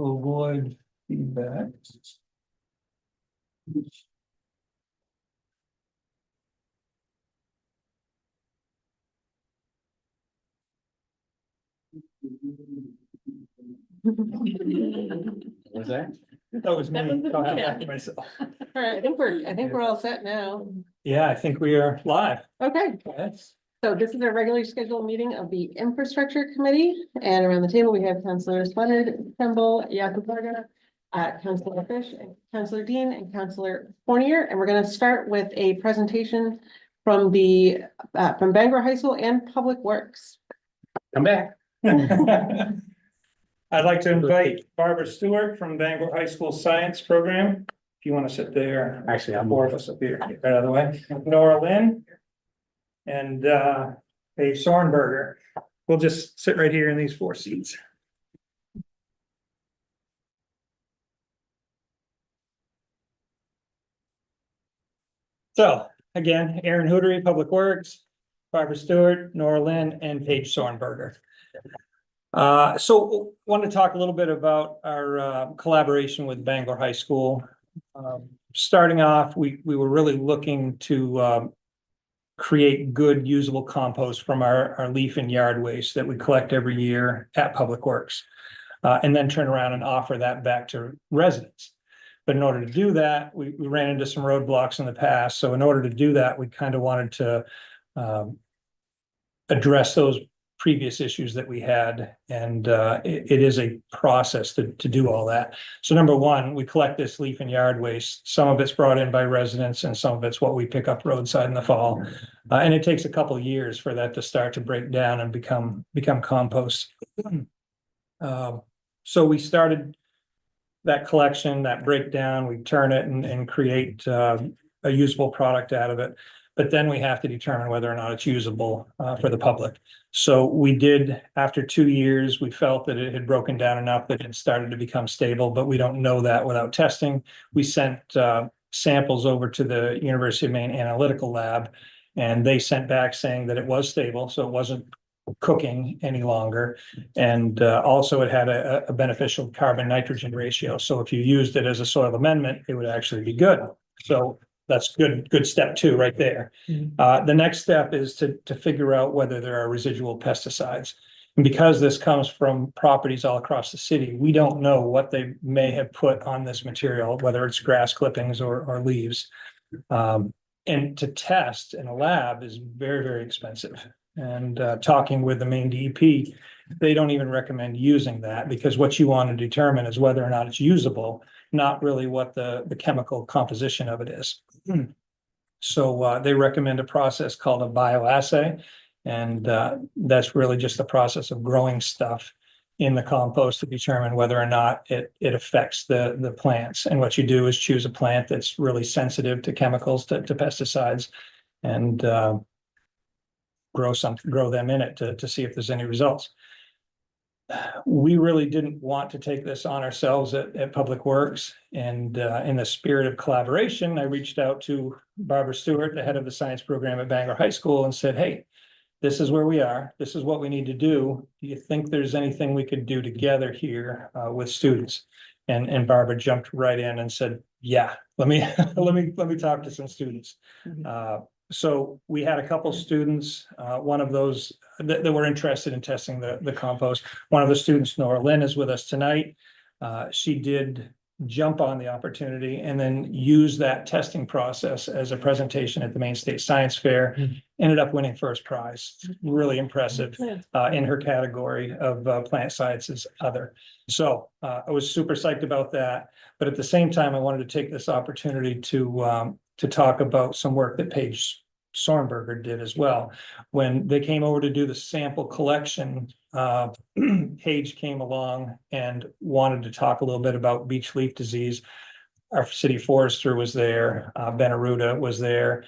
to avoid feedback. Was that? That was That me. was talking me. about myself. All right, I think we're all set now. Yeah, I think we are live. Okay, Yes. so this is our regularly scheduled meeting of the Infrastructure Committee, and around the table, we have Councilors Leonard, Trumbull, Yaku Varga, Councilor Fish, and Councilor Dean, and Councilor Fournier, and we're gonna start with a presentation from from Bangor High School and Public Works. Come back. I'd like to invite Barbara Stewart from Bangor High School Science Program. If you want to sit there. Actually, I'm Four of us up here, right out of the way. Nora Lynn. And Paige Sornberger. We'll just sit right here in these four seats. So again, Aaron Hootery, Public Works, Barbara Stewart, Nora Lynn, and Paige Sornberger. So want to talk a little bit about our collaboration with Bangor High School. Starting off, we were really looking to create good usable compost from our leaf and yard waste that we collect every year at Public Works. And then turn around and offer that back to residents. But in order to do that, we ran into some roadblocks in the past. So in order to do that, we kind of wanted to address those previous issues that we had. And it is a process to do all that. So number one, we collect this leaf and yard waste. Some of it's brought in by residents and some of it's what we pick up roadside in the fall. And it takes a couple of years for that to start to break down and become compost. So we started that collection, that breakdown, we turn it and create a usable product out of it. But then we have to determine whether or not it's usable for the public. So we did, after 2 years, we felt that it had broken down enough that it started to become stable, but we don't know that without testing. We sent samples over to the University of Maine Analytical Lab, and they sent back saying that it was stable, so it wasn't cooking any longer. And also it had a beneficial carbon nitrogen ratio. So if you used it as a soil amendment, it would actually be good. So that's good step 2 right there. The next step is to figure out whether there are residual pesticides. And because this comes from properties all across the city, we don't know what they may have put on this material, whether it's grass clippings or leaves. And to test in a lab is very, very expensive. And talking with the Maine DEP, they don't even recommend using that because what you want to determine is whether or not it's usable, not really what the chemical composition of it is. So they recommend a process called a bioassay. And that's really just the process of growing stuff in the compost to determine whether or not it affects the plants. And what you do is choose a plant that's really sensitive to chemicals, to pesticides, and grow them in it to see if there's any results. We really didn't want to take this on ourselves at Public Works. And in the spirit of collaboration, I reached out to Barbara Stewart, the head of the science program at Bangor High School, and said, hey, this is where we are. This is what we need to do. Do you think there's anything we could do together here with students? And Barbara jumped right in and said, yeah, let me talk to some students. So we had a couple students, one of those that were interested in testing the compost. One of the students, Nora Lynn, is with us tonight. She did jump on the opportunity and then use that testing process as a presentation at the Maine State Science Fair. Ended up winning first prize. Really impressive in her category of plant sciences other. So I was super psyched about that. But at the same time, I wanted to take this opportunity to talk about some work that Paige Sornberger did as well. When they came over to do the sample collection, Paige came along and wanted to talk a little bit about beech leaf disease. Our city forester was there, Ben Aruda was there,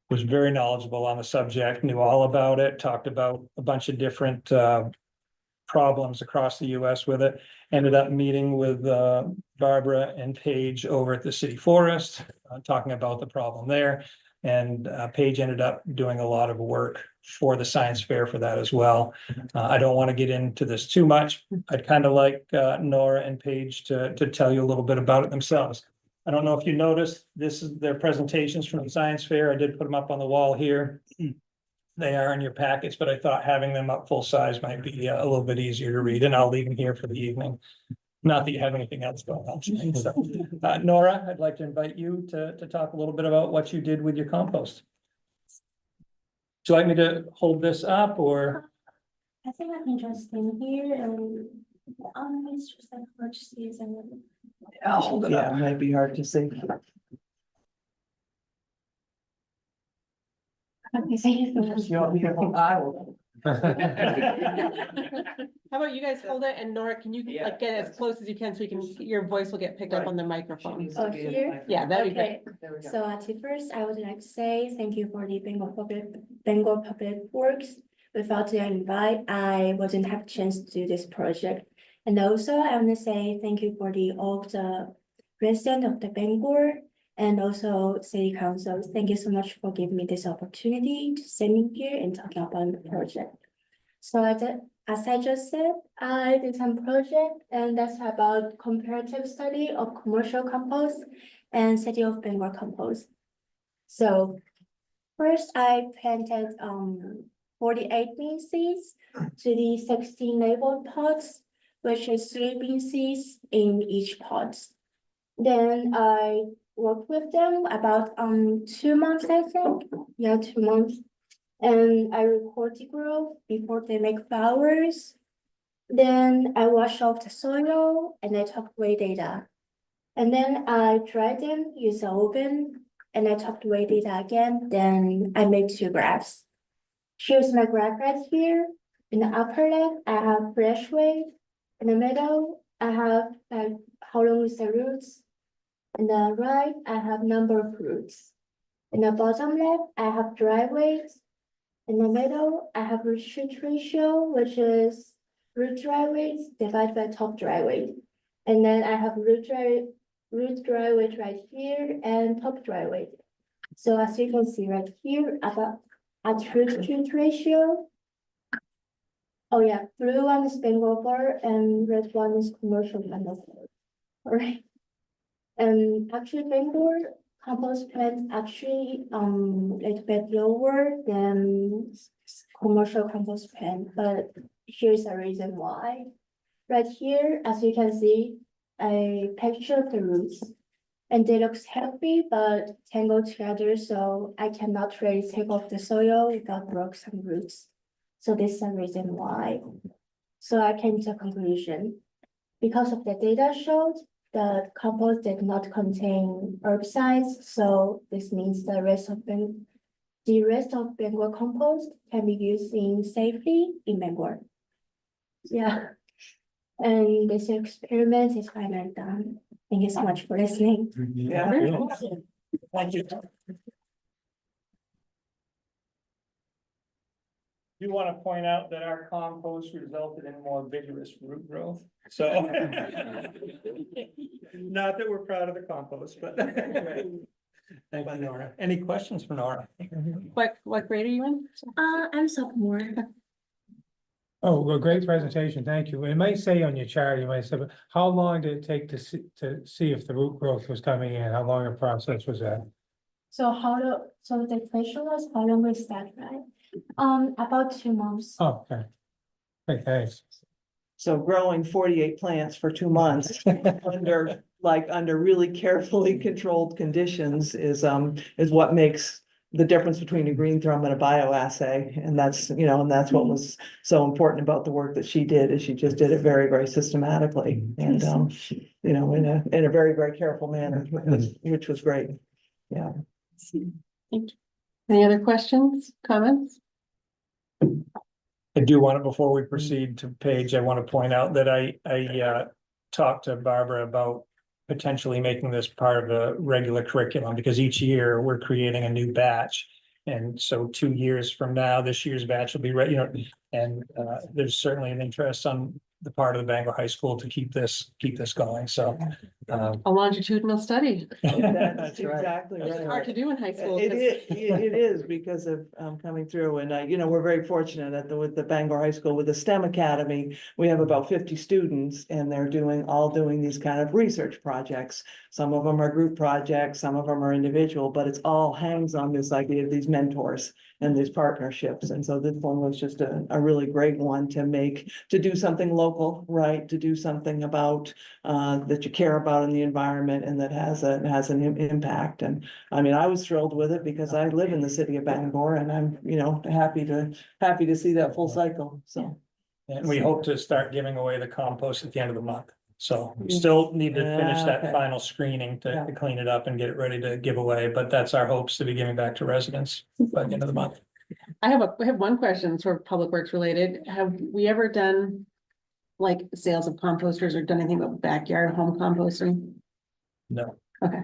was very knowledgeable on the subject, knew all about it, talked about a bunch of different problems across the US with it. Ended up meeting with Barbara and Paige over at the city forest, talking about the problem there. And Paige ended up doing a lot of work for the science fair for that as well. I don't want to get into this too much. I'd kind of like Nora and Paige to tell you a little bit about it themselves. I don't know if you noticed, this is their presentations from the science fair. I did put them up on the wall here. They are in your packets, but I thought having them up full size might be a little bit easier to read, and I'll leave them here for the evening. Not that you have anything else going on tonight. So, Nora, I'd like to invite you to talk a little bit about what you did with your compost. Would you like me to hold this up or? I think I can just stand here and it's just like purchases and. I'll hold it Yeah, up. it might be hard to see. Okay, thank you so much. You want me to hold? I will. How about you guys hold it, and Nora, can you like get as close as you can so we can, your voice will get picked up on the microphone? Oh, here? Yeah, that'd be great. Okay, There we go. so at first, I would like to say thank you for the Bengal Public Works. Without your invite, I wouldn't have a chance to do this project. And also, I want to say thank you for all of the residents of the Bangor and also City Council. Thank you so much for giving me this opportunity to stand here and talking about the project. So as I just said, I did some project and that's about comparative study of commercial compost and City of Bangor compost. So first I planted 48 bean seeds to the 16 labeled pots, which is 3 bean seeds in each pot. Then I worked with them about 2 months, I think. Yeah, 2 months. And I record the growth before they make flowers. Then I wash off the soil and I took away data. And then I dry them, use the oven, and I took away data again. Then I made 2 graphs. Here's my graph right here. In the upper left, I have fresh weight. In the middle, I have like how long is the roots. In the right, I have number of roots. In the bottom left, I have dry weight. In the middle, I have root shoot ratio, which is root dry weight divided by top dry weight. And then I have root dry weight right here and top dry weight. So as you can see right here, at root shoot ratio. Oh yeah, blue one is Bengal bar and red one is commercial Bengal bar. All right. And actually Bangor compost plant actually a little bit lower than commercial compost plant, but here's the reason why. Right here, as you can see, a picture of the roots. And they look healthy but tangled together, so I cannot really take off the soil without broke some roots. So this is the reason why. So I came to a conclusion. Because of the data showed, the compost did not contain herbicides, so this means the rest of Bangor compost can be used safely in Bangor. Yeah. And this experiment is finally done. Thank you so much for listening. Yeah. Thank you. Do want to point out that our compost resulted in more vigorous root growth, so. Not that we're proud of the compost, but. Thank you, Nora. Any questions for Nora? What grade are you in? I'm sophomore. Oh, well, great presentation. Thank you. It might say on your chart, you might say, but how long did it take to see if the root growth was coming in? How long a process was that? So so the question was, how long is that, right? About 2 months. Oh, okay. Okay, thanks. So growing 48 plants for 2 months under really carefully controlled conditions is what makes the difference between a green thumb and a bioassay. And that's, and that's what was so important about the work that she did, is she just did it very, very systematically and, in a very, very careful manner, which was great. Yeah. Any other questions, comments? I do want to, before we proceed to Paige, I want to point out that I talked to Barbara about potentially making this part of the regular curriculum, because each year we're creating a new batch. And so 2 years from now, this year's batch will be ready, and there's certainly an interest on the part of the Bangor High School to keep this going. So A longitudinal study. That's right. exactly It's right. hard to do in high school. It 'cause- it is because of coming through and we're very fortunate with the Bangor High School with the STEM Academy. We have about 50 students and they're doing these kind of research projects. Some of them are group projects, some of them are individual, but it's all hangs on this idea of these mentors and these partnerships. And so this one was just a really great one to do something local, right? To do something about that you care about in the environment and that has an impact. And I mean, I was thrilled with it because I live in the city of Bangor and I'm, happy to see that full cycle, so. And we hope to start giving away the compost at the end of the month. So we still need to finish Yeah, that okay. final screening Yeah. to clean it up and get it ready to give away, but that's our hopes to be giving back to residents by the end of the month. I have one question, sort of public works related. Have we ever done like sales of composters or done anything about backyard home composting? No. Okay.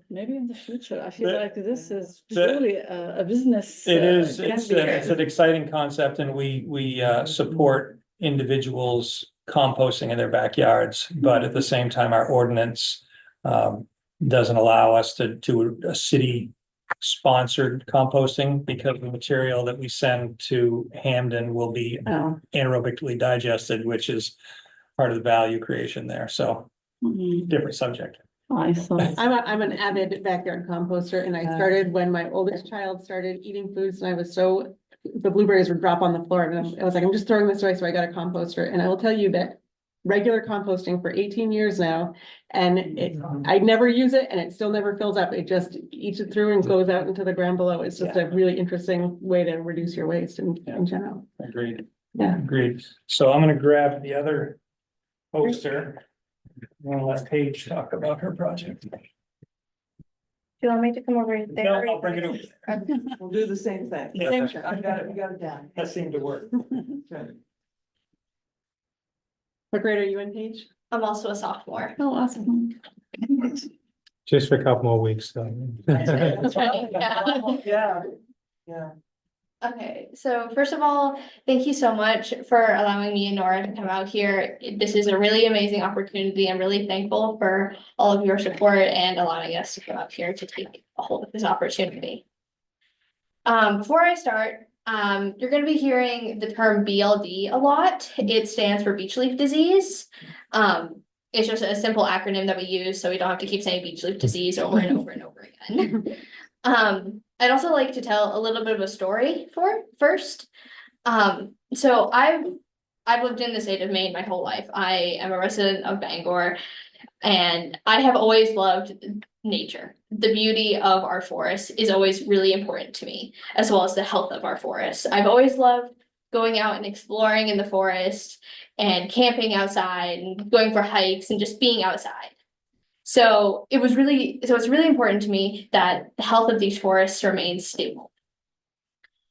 Maybe in the future, I feel The- like this is the- truly a business. It is, can it's, be- it's an exciting concept and we support individuals composting in their backyards, but at the same time, our ordinance doesn't allow us to do a city sponsored composting because the material that we send to Hamden will be Oh, anaerobically digested, which is part of the value creation there. So Mhm. different subject. I saw. I'm an avid backyard composter and I started when my oldest child started eating foods and I was the blueberries would drop on the floor and I was like, I'm just throwing this away, so I got a composter. And I will tell you that regular composting for 18 years now, and I never use it and it still never fills up. It just eats it through and goes out into the ground below. It's just a really interesting way to reduce your waste in general. Agreed. Yeah. Agreed. So I'm gonna grab the other poster. I'm gonna let Paige talk about her project. Do you want me to come over there? No, I'll bring it over. We'll do the same thing. Yeah. I got it, we got it down. That seemed to work. Good. What grade are you in, Paige? I'm also a sophomore. Oh, awesome. Just for a couple more weeks, so. That's right, yeah. Yeah, yeah. Okay, so first of all, thank you so much for allowing me and Nora to come out here. This is a really amazing opportunity. I'm really thankful for all of your support and allowing us to come out here to take a hold of this opportunity. Before I start, you're gonna be hearing the term BLD a lot. It stands for beech leaf disease. It's just a simple acronym that we use, so we don't have to keep saying beech leaf disease over and over and over again. I'd also like to tell a little bit of a story first. So I've lived in the state of Maine my whole life. I am a resident of Bangor and I have always loved nature. The beauty of our forests is always really important to me, as well as the health of our forests. I've always loved going out and exploring in the forest and camping outside and going for hikes and just being outside. So it's really important to me that the health of these forests remains stable.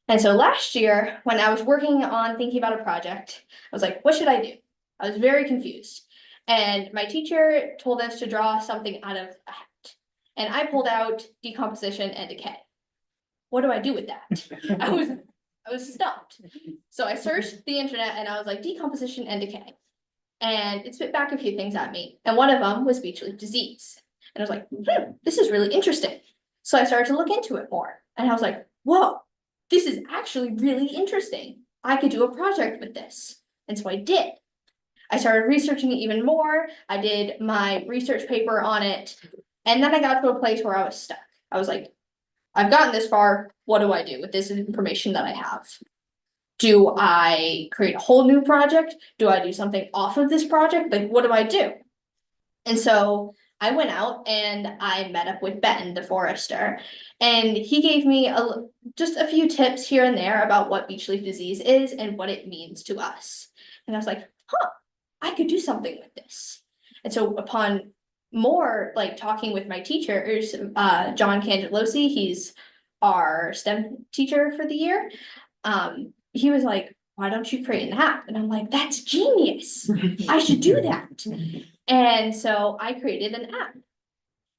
And so last year, when I was working on thinking about a project, I was like, what should I do? I was very confused. And my teacher told us to draw something out of a hat. And I pulled out decomposition and decay. What do I do with that? I was stumped. So I searched the internet and I was like, decomposition and decay. And it spit back a few things at me. And one of them was beech leaf disease. And I was like, this is really interesting. So I started to look into it more. And I was like, whoa, this is actually really interesting. I could do a project with this. And so I did. I started researching it even more. I did my research paper on it. And then I got to a place where I was stuck. I was like, I've gotten this far. What do I do with this information that I have? Do I create a whole new project? Do I do something off of this project? Like, what do I do? And so I went out and I met up with Ben, the forester, and he gave me just a few tips here and there about what beech leaf disease is and what it means to us. And I was like, I could do something with this. And so upon more talking with my teachers, John Cangelosi, he's our STEM teacher for the year. He was like, why don't you create an app? And I'm like, that's genius. I should do that. And so I created an app.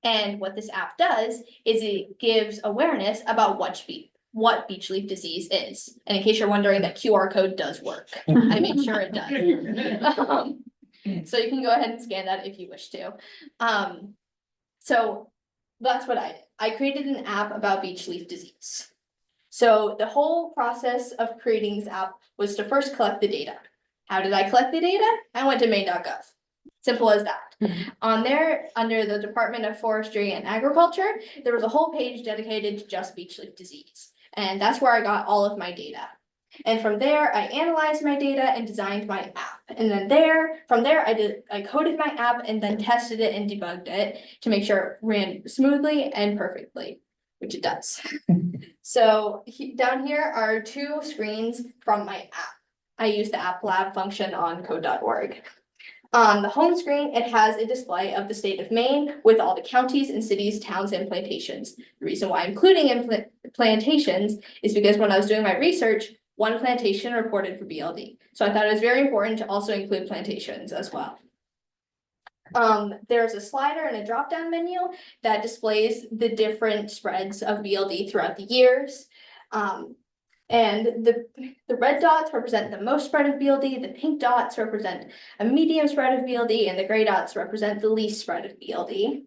And what this app does is it gives awareness about what beech leaf disease is. And in case you're wondering, that QR code does work. I made sure it does. So you can go ahead and scan that if you wish to. So that's what I did. I created an app about beech leaf disease. So the whole process of creating this app was to first collect the data. How did I collect the data? I went to maine.gov. Simple as that. On there, under the Department of Forestry and Agriculture, there was a whole page dedicated to just beech leaf disease. And that's where I got all of my data. And from there, I analyzed my data and designed my app. And then from there, I coded my app and then tested it and debugged it to make sure it ran smoothly and perfectly, which it does. So down here are 2 screens from my app. I use the app lab function on code.org. On the home screen, it has a display of the state of Maine with all the counties and cities, towns, and plantations. The reason why I'm including in plantations is because when I was doing my research, 1 plantation reported for BLD. So I thought it was very important to also include plantations as well. There's a slider and a drop-down menu that displays the different spreads of BLD throughout the years. And the red dots represent the most spread of BLD, the pink dots represent a medium spread of BLD, and the gray dots represent the least spread of BLD.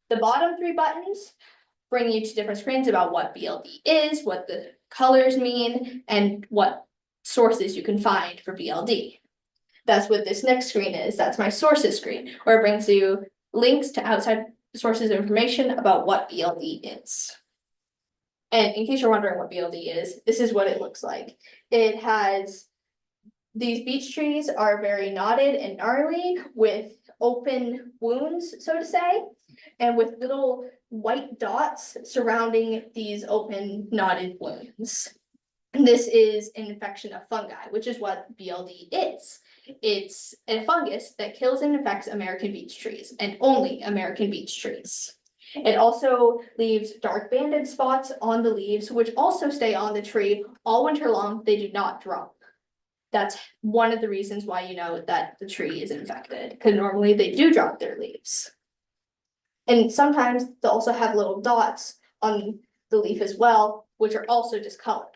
The bottom 3 buttons bring you to different screens about what BLD is, what the colors mean, and what sources you can find for BLD. That's what this next screen is. That's my sources screen, where it brings you links to outside sources of information about what BLD is. And in case you're wondering what BLD is, this is what it looks like. It has, these beech trees are very knotted and gnarly with open wounds, so to say, and with little white dots surrounding these open knotted wounds. And this is an infection of fungi, which is what BLD is. It's a fungus that kills and infects American beech trees, and only American beech trees. It also leaves dark banded spots on the leaves, which also stay on the tree all winter long. They do not drop. That's one of the reasons why you know that the tree is infected, because normally they do drop their leaves. And sometimes they'll also have little dots on the leaf as well, which are also discolored.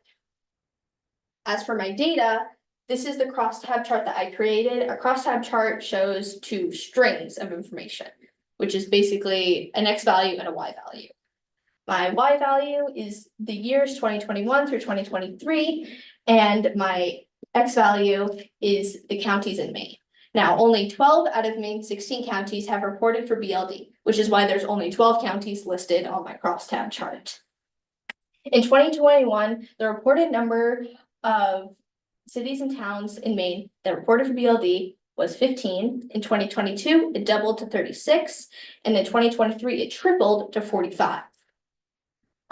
As for my data, this is the crosstab chart that I created. A crosstab chart shows 2 strings of information, which is basically an X value and a Y value. My Y value is the years 2021 through 2023, and my X value is the counties in Maine. Now, only 12 out of Maine's 16 counties have reported for BLD, which is why there's only 12 counties listed on my crosstab chart. In 2021, the reported number of cities and towns in Maine that reported for BLD was 15. In 2022, it doubled to 36, and in 2023, it tripled to 45.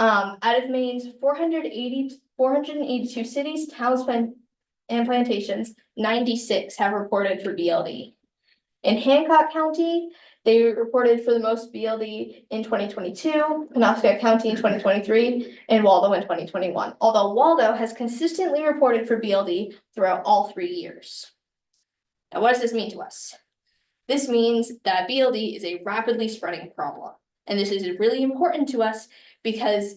Out of Maine's 482 cities, towns, and plantations, 96 have reported for BLD. In Hancock County, they reported for the most BLD in 2022, Penobscot County in 2023, and Waldo in 2021. Although Waldo has consistently reported for BLD throughout all 3 years. Now, what does this mean to us? This means that BLD is a rapidly spreading problem. And this is really important to us because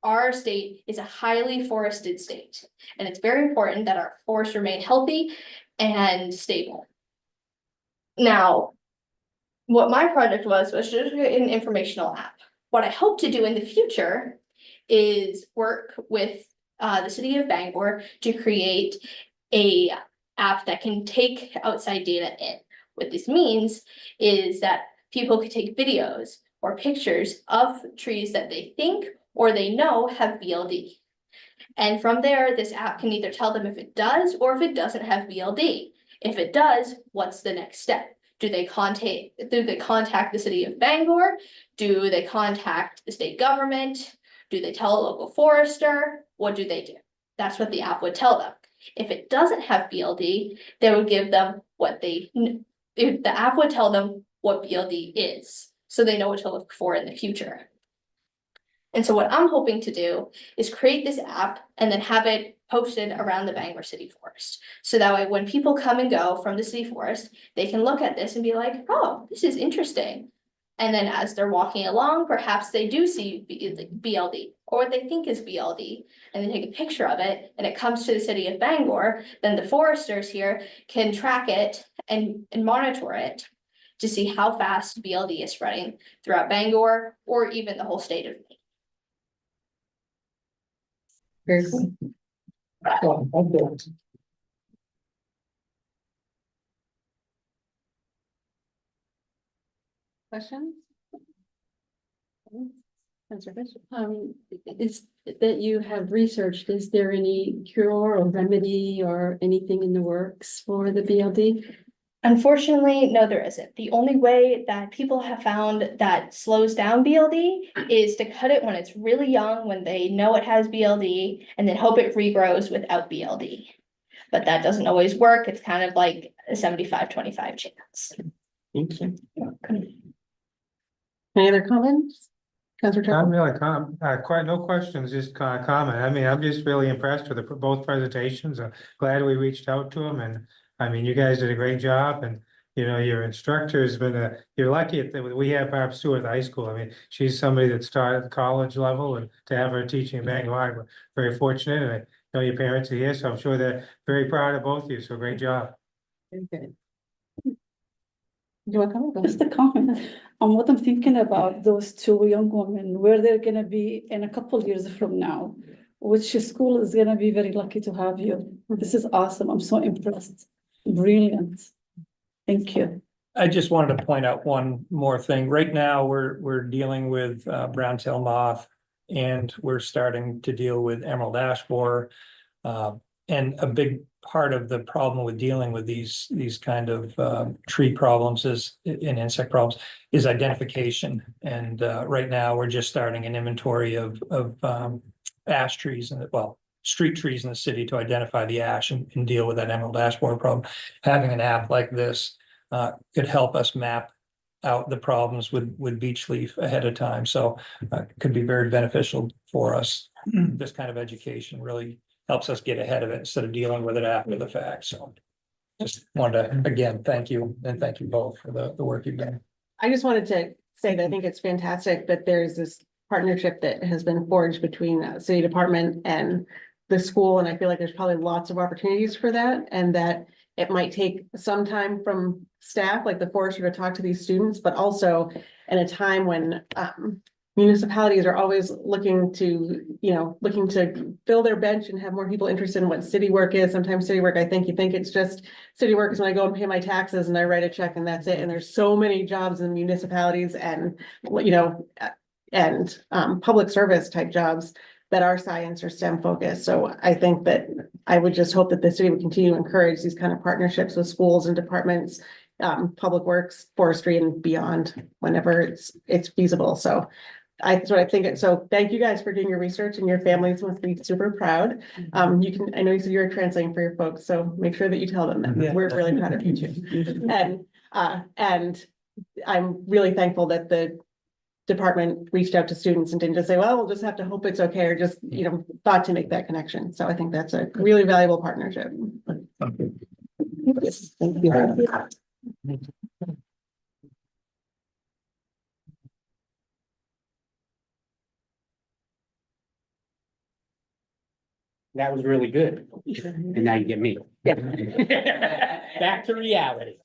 our state is a highly forested state. And it's very important that our forests remain healthy and stable. Now, what my project was just an informational app. What I hope to do in the future is work with the city of Bangor to create a app that can take outside data in. What this means is that people could take videos or pictures of trees that they think or they know have BLD. And from there, this app can either tell them if it does or if it doesn't have BLD. If it does, what's the next step? Do they contact the city of Bangor? Do they contact the state government? Do they tell a local forester? What do they do? That's what the app would tell them. If it doesn't have BLD, they would give them the app would tell them what BLD is, so they know what to look for in the future. And so what I'm hoping to do is create this app and then have it posted around the Bangor City Forest. So that way, when people come and go from the city forest, they can look at this and be like, oh, this is interesting. And then as they're walking along, perhaps they do see BLD or what they think is BLD, and they take a picture of it and it comes to the city of Bangor, then the foresters here can track it and monitor it to see how fast BLD is spreading throughout Bangor or even the whole state of Maine. Very cool. Questions? Counselor Fish? Is that you have researched, is there any cure or remedy or anything in the works for the BLD? Unfortunately, no, there isn't. The only way that people have found that slows down BLD is to cut it when it's really young, when they know it has BLD, and then hope it regrows without BLD. But that doesn't always work. It's kind of like a 75-25 chance. Any other comments? Counselor Not Trimble? really, quite no questions, just kind of comment. I mean, I'm just really impressed with both presentations. I'm glad we reached out to them, and I mean, you guys did a great job, and you know, your instructor has been you're lucky that we have Barb Stewart at the high school. I mean, she's somebody that started at the college level, and to have her teaching in Bangor, we're very fortunate, and I know your parents are here, so I'm sure they're very proud of both of you, so great job. Very good. Do you want to comment? Go ahead. Just a comment on what I'm thinking about those two young women, where they're gonna be in a couple years from now. Which school is gonna be very lucky to have you. This is awesome. I'm so impressed. Brilliant. Thank you. I just wanted to point out one more thing. Right now, we're dealing with brown tail moth, and we're starting to deal with emerald ash borer. And a big part of the problem with dealing with these kind of tree problems and insect problems is identification. And right now, we're just starting an inventory of ash trees and street trees in the city to identify the ash and deal with that emerald ash borer problem. Having an app like this could help us map out the problems with beech leaf ahead of time. So it could be very beneficial for us. This kind of education really helps us get ahead of it instead of dealing with it after the fact. So just wanted to, again, thank you, and thank you both for the work you've done. I just wanted to say that I think it's fantastic that there's this partnership that has been forged between city department and the school, and I feel like there's probably lots of opportunities for that, and that it might take some time from staff, like the forester, to talk to these students, but also in a time when municipalities are always looking to fill their bench and have more people interested in what city work is. Sometimes city work, you think it's just city work is when I go and pay my taxes and I write a check and that's it. And there's so many jobs in municipalities and, public service type jobs that are science or STEM focused. So I think that I would just hope that the city would continue to encourage these kind of partnerships with schools and departments, public works, forestry, and beyond whenever it's feasible. So that's what I think. So thank you guys for doing your research, and your families must be super proud. I know you said you're translating for your folks, so make sure that you tell them that we're really proud of you too. And I'm really thankful that the department reached out to students and didn't just say, well, we'll just have to hope it's okay, or just, thought to make that connection. So I think that's a really valuable partnership. Thank you. Thank you. That was really good. And now you get me. Back to reality.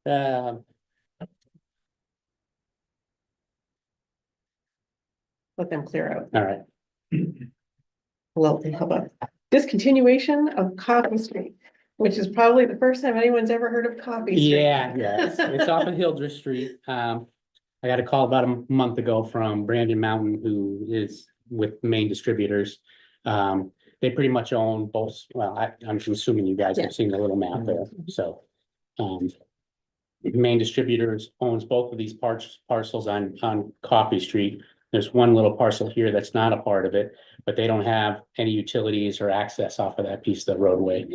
Let them clear out. All right. Well, how about discontinuation of Coffee Street, which is probably the first time anyone's ever heard of Coffee Street. Yeah, it's off of Hildreth Street. I got a call about a month ago from Brandon Mountain, who is with Maine Distributors. They pretty much own both. Well, I'm assuming you guys have seen the little map there, so. Maine Distributors owns both of these parcels on Coffee Street. There's one little parcel here that's not a part of it, but they don't have any utilities or access off of that piece of the roadway.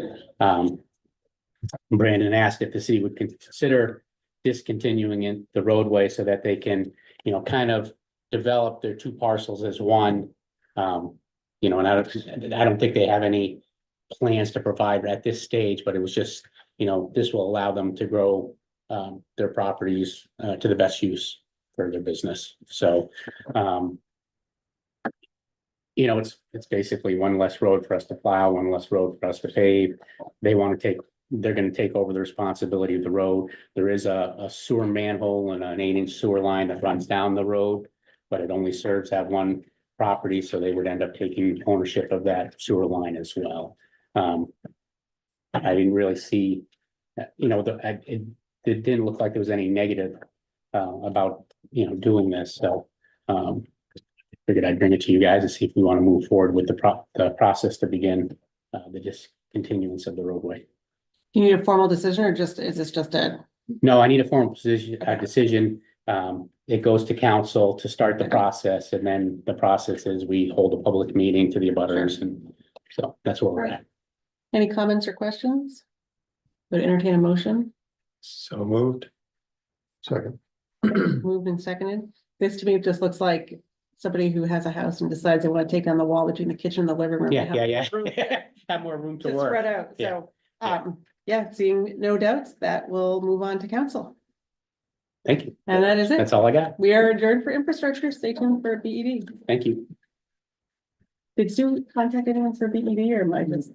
Brandon asked if the city would consider discontinuing the roadway so that they can, kind of develop their two parcels as one. And I don't think they have any plans to provide at this stage, but it was just, this will allow them to grow their properties to the best use for their business. So, it's basically one less road for us to plow, one less road for us to pave. They want to take they're gonna take over the responsibility of the road. There is a sewer manhole and an 8-inch sewer line that runs down the road, but it only serves that one property, so they would end up taking ownership of that sewer line as well. I didn't really see, it didn't look like there was any negative about, doing this, so. Figured I'd bring it to you guys and see if we want to move forward with the process to begin the discontinuance of the roadway. You need a formal decision or is this just a? No, I need a formal decision. It goes to council to start the Okay. process, and then the process is we hold a public meeting to the abutters, and so that's where we're at. Any comments or questions? Would entertain a motion, So moved. Second. moved and seconded. This to me just looks like somebody who has a house and decides they want to take on the wall between the kitchen and the living room. They have Yeah. room Have more room to To spread work. out, Yeah. so, seeing no doubts, that will move on to council. Thank you. And that is it. That's all I got. We are adjourned for infrastructure. Stay tuned for BED. Thank you. Did Sue contact anyone for BED or am I just?